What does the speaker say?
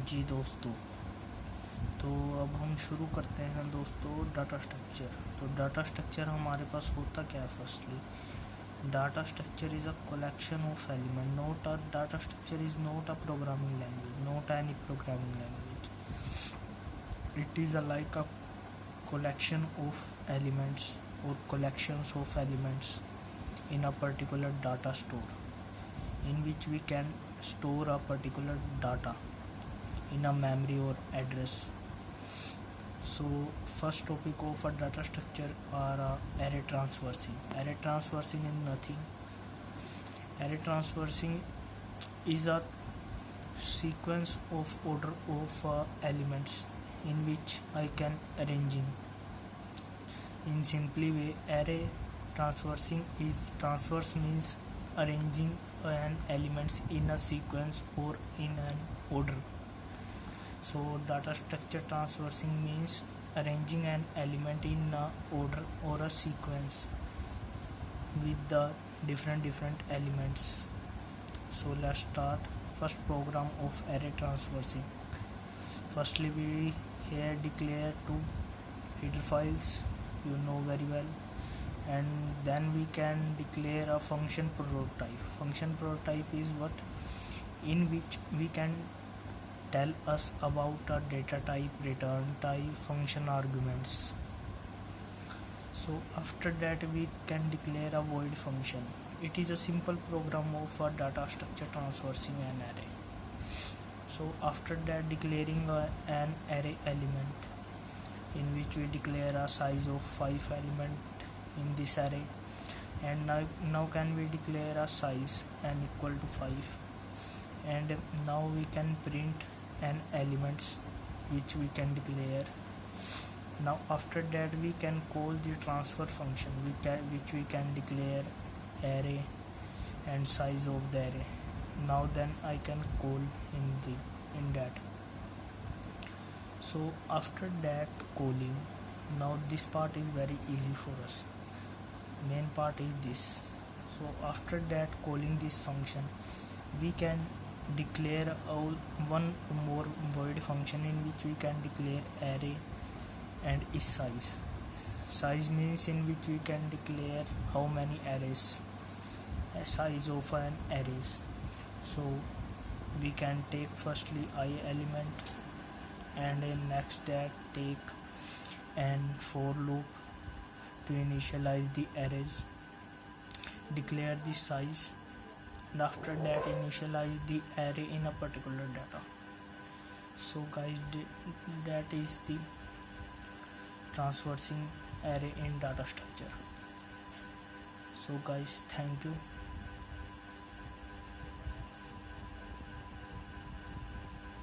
जी दोस्तों, तो अब हम शुरू करते हैं दोस्तों डाटा स्ट्रक्चर। तो डाटा स्ट्रक्चर हमारे पास होता क्या है? Firstly data structure is a collection of element. Not a data structure is not a programming language, not any programming language. It is like a collection of elements or collections of elements in a particular data store, in which we can store a particular data in a memory or address. So first topic of a data structure are array transversing. Array transversing is nothing. Array transversing is a sequence of order of elements in which I can arranging. In simply way, array transversing is transverse means arranging an elements in a sequence or in an order. So data structure transversing means arranging an element in a order or a sequence with the different elements. So let's start. First program of array transversing. Firstly, we here declare two header files, you know very well, and then we can declare a function prototype. Function prototype is what in which we can tell us about a data type, return type, function arguments. So after that we can declare a void function. It is a simple program of a data structure transversing an array. So after that declaring an array element, in which we declare a size of 5 element in this array, and now can we declare a size n equal to 5, and now we can print an elements which we can declare. Now after that we can call the transfer function which we can declare array and size of the array. Now then I can call in that. So after that calling, now this part is very easy for us. Main part is this. So after that calling this function, we can declare one more void function in which we can declare array and is size. Size means in which we can declare how many arrays, a size of an arrays. So we can take firstly I element, and in next that take an for loop to initialize the arrays, declare the size, and after that initialize the array in a particular data. So guys, that is the transversing array in data structure. So guys, thank you.